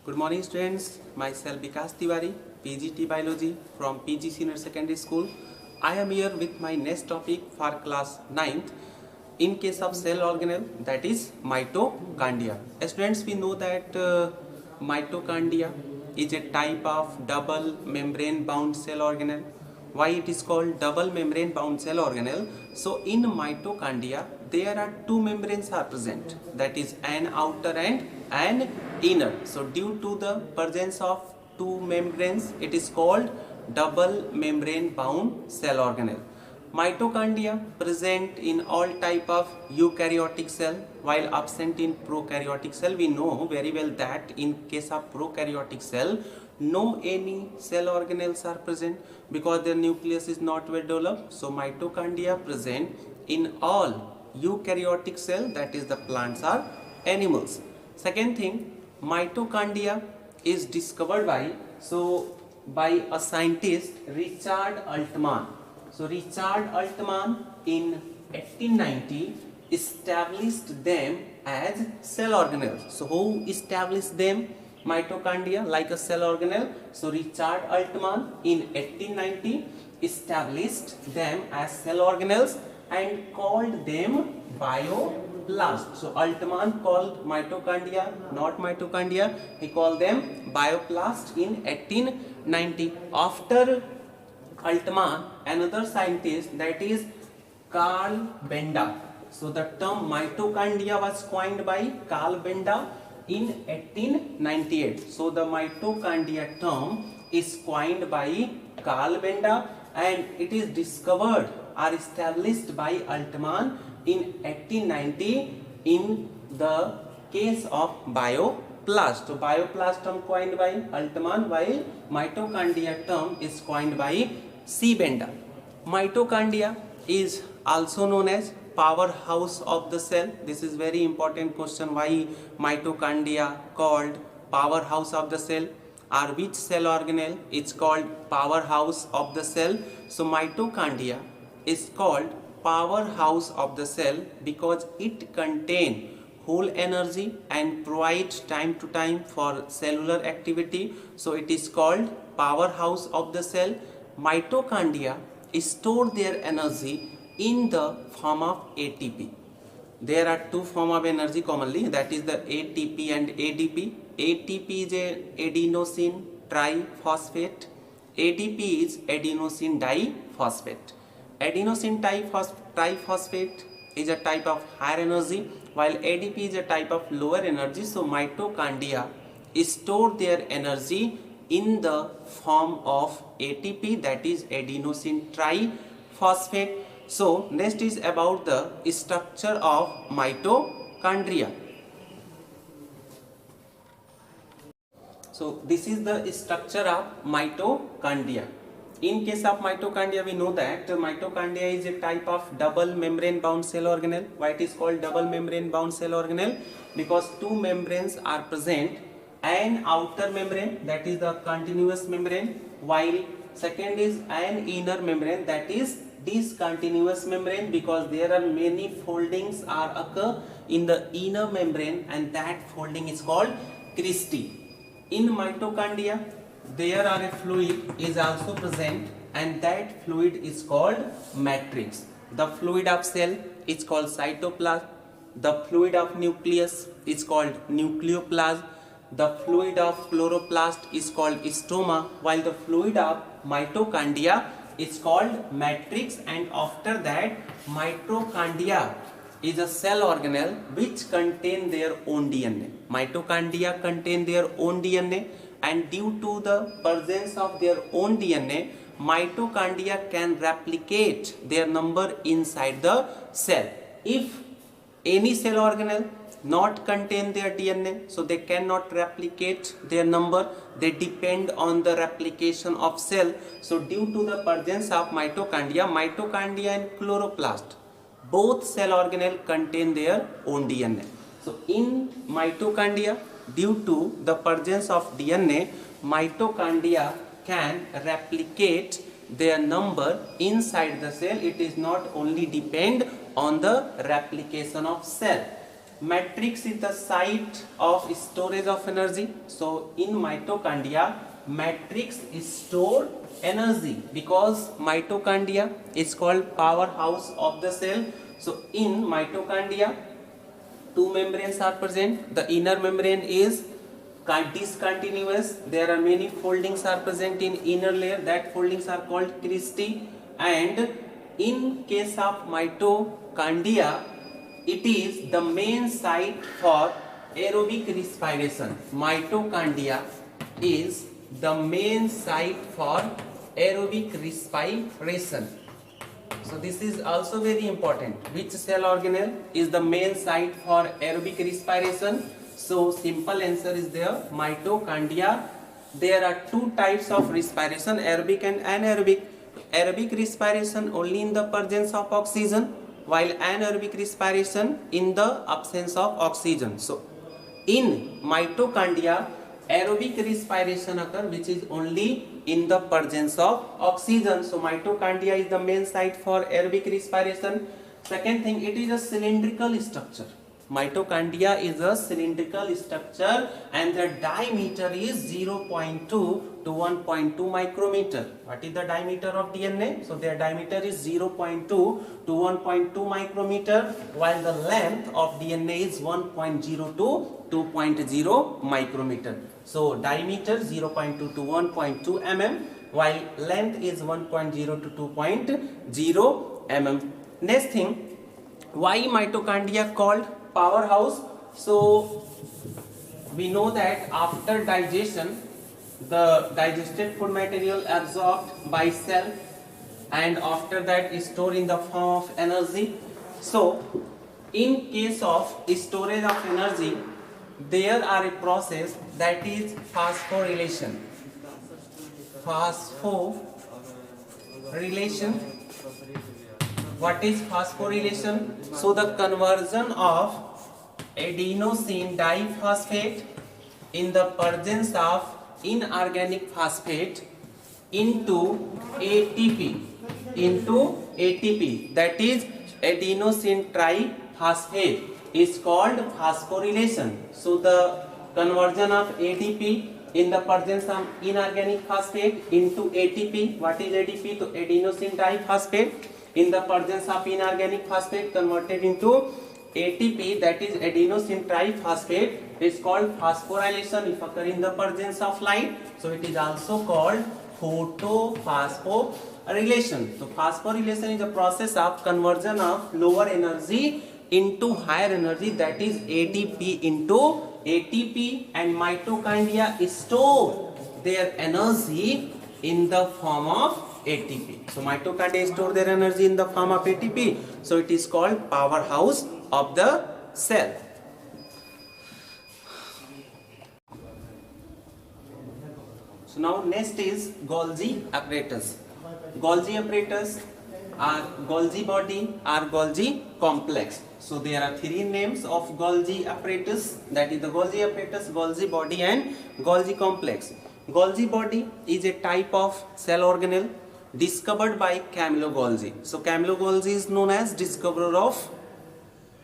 Good morning students, myself Vikas Tiwari, PGT Biology from PG Senior Secondary School. I am here with my next topic for class 9th in case of cell organelle, that is mitochondria. Students, we know that mitochondria is a type of double membrane bound cell organelle. Why it is called double membrane bound cell organelle? So in mitochondria there are two membranes are present, that is an outer and an inner. So due to the presence of two membranes, it is called double membrane bound cell organelle. Mitochondria present in all type of eukaryotic cell, while absent in prokaryotic cell. We know very well that in case of prokaryotic cell, no any cell organelles are present because their nucleus is not well developed. So mitochondria present in all eukaryotic cell, that is the plants or animals. Second thing, mitochondria is discovered by a scientist, Richard Altman. So Richard Altman in 1890 established them as cell organelles. So who established them? Mitochondria like a cell organelle. So Richard Altman in 1890 established them as cell organelles and called them bioplast. So Altman called mitochondria not mitochondria, he called them bioplast in 1890. After Altman, another scientist, that is Carl Benda. So the term mitochondria was coined by Carl Benda in 1898. So the mitochondria term is coined by Carl Benda and it is discovered or established by Altman in 1890 in the case of bioplast. So bioplast term coined by Altman, while mitochondria term is coined by C. Benda. Mitochondria is also known as powerhouse of the cell. This is very important question. Why mitochondria called powerhouse of the cell, or which cell organelle is called powerhouse of the cell? So mitochondria is called powerhouse of the cell because it contains whole energy and provides time to time for cellular activity. So it is called powerhouse of the cell. Mitochondria store their energy in the form of ATP. There are two forms of energy commonly, that is the ATP and ADP. ATP is adenosine triphosphate. ADP is adenosine diphosphate. Adenosine triphosphate is a type of higher energy, while ADP is a type of lower energy. So mitochondria store their energy in the form of ATP, that is adenosine triphosphate. So next is about the structure of mitochondria. So this is the structure of mitochondria. In case of mitochondria, we know that mitochondria is a type of double membrane bound cell organelle. Why it is called double membrane bound cell organelle? Because two membranes are present, an outer membrane, that is the continuous membrane, while second is an inner membrane, that is discontinuous membrane, because there are many foldings are occur in the inner membrane and that folding is called cristae. In mitochondria there are a fluid is also present and that fluid is called matrix. The fluid of cell is called cytoplasm. The fluid of nucleus is called nucleoplasm. The fluid of chloroplast is called stroma, while the fluid of mitochondria is called matrix. And after that, mitochondria is a cell organelle which contain their own DNA. Mitochondria contain their own DNA, and due to the presence of their own DNA, mitochondria can replicate their number inside the cell. If any cell organelle not contain their DNA, so they cannot replicate their number, they depend on the replication of cell. So due to the presence of mitochondria and chloroplast, both cell organelle contain their own DNA. So in mitochondria, due to the presence of DNA, mitochondria can replicate their number inside the cell. It is not only depend on the replication of cell. matrix is the site of storage of energy. So in mitochondria, matrix store energy because mitochondria is called powerhouse of the cell. So in mitochondria, two membranes are present. The inner membrane is discontinuous. There are many foldings are present in inner layer. That foldings are called cristae. And in case of mitochondria, it is the main site for aerobic respiration. Mitochondria is the main site for aerobic respiration. So this is also very important. Which cell organelle is the main site for aerobic respiration? So simple answer is there, mitochondria. There are two types of respiration, aerobic and anaerobic. Aerobic respiration only in the presence of oxygen, while anaerobic respiration in the absence of oxygen. So in mitochondria, aerobic respiration occurs which is only in the presence of oxygen. So mitochondria is the main site for aerobic respiration. Second thing, it is a cylindrical structure. Mitochondria is a cylindrical structure and the diameter is 0.2 to 1.2 micrometer. What is the diameter of DNA? So their diameter is 0.2 to 1.2 micrometer, while the length of DNA is 1.0 to 2.0 micrometer. So diameter 0.2 to 1.2 mm, while length is 1.0 to 2.0 mm. Next thing, why mitochondria called powerhouse? So we know that after digestion, the digested food material absorbed by cell and after that is stored in the form of energy. So in case of storage of energy, there are a process that is phosphorylation. Phosphorylation. What is phosphorylation? So the conversion of adenosine diphosphate in the presence of inorganic phosphate into ATP, that is adenosine triphosphate, is called phosphorylation. So the conversion of ATP in the presence of inorganic phosphate into ATP. What is ATP? To adenosine triphosphate. In the presence of inorganic phosphate converted into ATP, that is adenosine triphosphate, is called phosphorylation if occur in the presence of light. So it is also called photophosphorylation. So phosphorylation is a process of conversion of lower energy into higher energy, that is ADP into ATP, and mitochondria store their energy in the form of ATP. So mitochondria store their energy in the form of ATP. So it is called powerhouse of the cell. So now next is Golgi apparatus. Golgi apparatus are Golgi body or Golgi complex. So there are three names of Golgi apparatus, that is the Golgi apparatus, Golgi body and Golgi complex. Golgi body is a type of cell organelle discovered by Camillo Golgi. So Camillo Golgi is known as discoverer of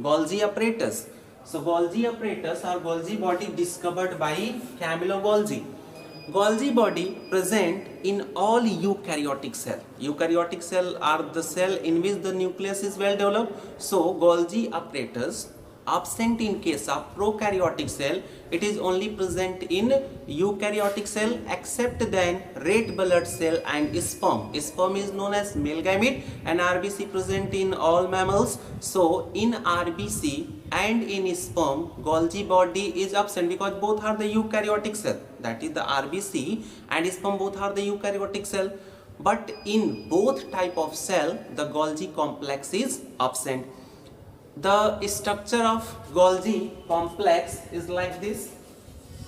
Golgi apparatus. So Golgi apparatus or Golgi body discovered by Camillo Golgi. Golgi body present in all eukaryotic cell. Eukaryotic cell are the cell in which the nucleus is well developed. So Golgi apparatus absent in case of prokaryotic cell. It is only present in eukaryotic cell except then red blood cell and sperm. Sperm is known as male gamete and RBC present in all mammals. So in RBC and in sperm, Golgi body is absent because both are the eukaryotic cell. That is the RBC and sperm both are the eukaryotic cell. But in both type of cell, the Golgi complex is absent. The structure of Golgi complex is like this.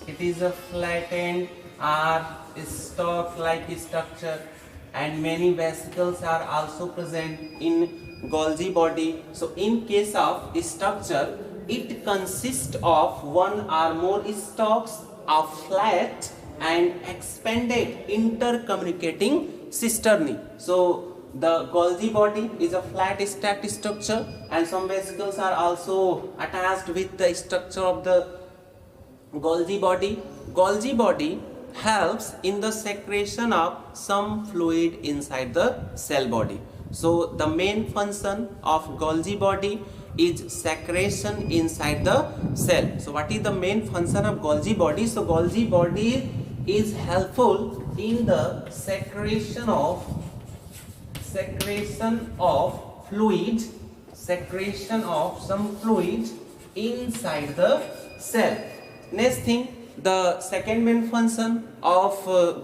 It is a flattened or stalk-like structure, and many vesicles are also present in Golgi body. So in case of structure, it consists of one or more stalks of flat and expanded intercommunicating cisternae. So the Golgi body is a flat stacked structure, and some vesicles are also attached with the structure of the Golgi body. Golgi body helps in the secretion of some fluid inside the cell body. So the main function of Golgi body is secretion inside the cell. So what is the main function of Golgi body? So Golgi body is helpful in the secretion of fluid, secretion of some fluid inside the cell. Next thing, the second main function of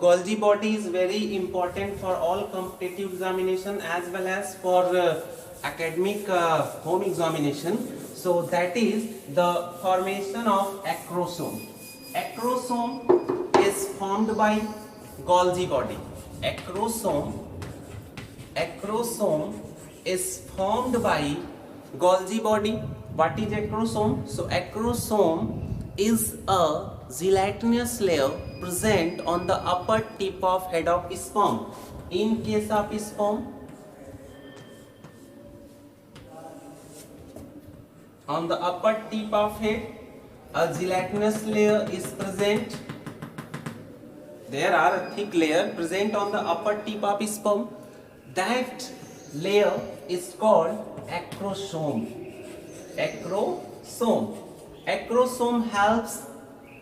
Golgi body is very important for all competitive examination as well as for academic home examination. So that is the formation of acrosome. Acrosome is formed by Golgi body. Acrosome is formed by Golgi body. What is acrosome? So acrosome is a gelatinous layer present on the upper tip of head of sperm. In case of sperm, on the upper tip of head, a gelatinous layer is present. There are a thick layer present on the upper tip of sperm. That layer is called acrosome. Acrosome helps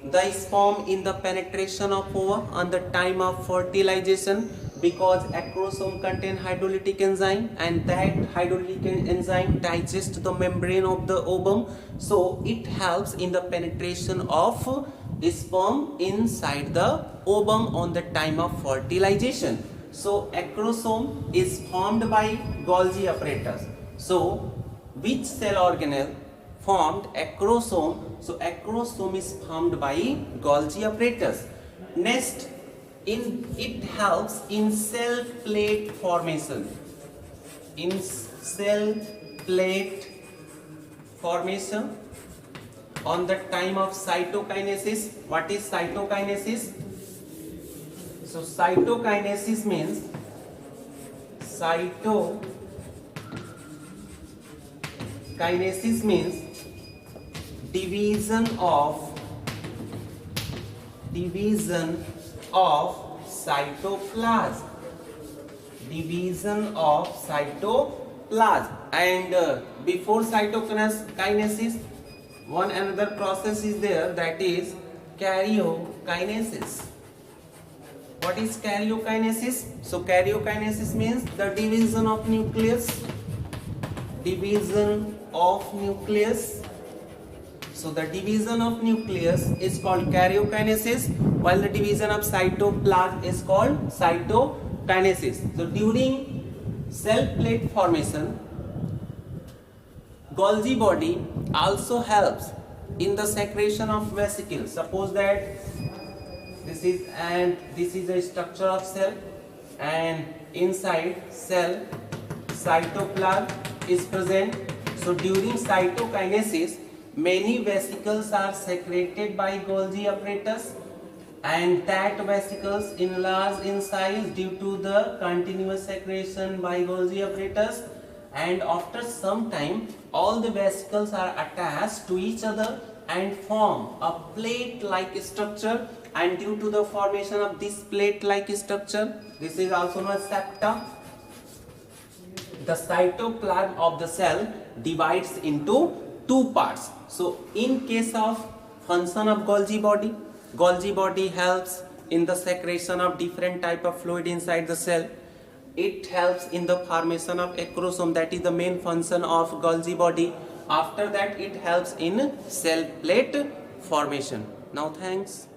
the sperm in the penetration of ova on the time of fertilization, because acrosome contain hydrolytic enzyme, and that hydrolytic enzyme digests the membrane of the ovum. So it helps in the penetration of sperm inside the ovum on the time of fertilization. So acrosome is formed by Golgi apparatus. So which cell organelle formed acrosome? So acrosome is formed by Golgi apparatus. Next, it helps in cell plate formation. In cell plate formation on the time of cytokinesis. What is cytokinesis? So cytokinesis means division of cytoplasm. And before cytokinesis, one another process is there, that is karyokinesis. What is karyokinesis? So karyokinesis means the division of nucleus. So the division of nucleus is called karyokinesis, while the division of cytoplasm is called cytokinesis. So during cell plate formation, Golgi body also helps in the secretion of vesicles. Suppose that this is a structure of cell, and inside cell cytoplasm is present. So during cytokinesis, many vesicles are secreted by Golgi apparatus, and that vesicles enlarge in size due to the continuous secretion by Golgi apparatus, and after some time all the vesicles are attached to each other and form a plate-like structure, and due to the formation of this plate-like structure, this is also known as septa, the cytoplasm of the cell divides into two parts. So in case of function of Golgi body helps in the secretion of different type of fluid inside the cell. It helps in the formation of acrosome, that is the main function of Golgi body. After that, it helps in cell plate formation. Now thanks.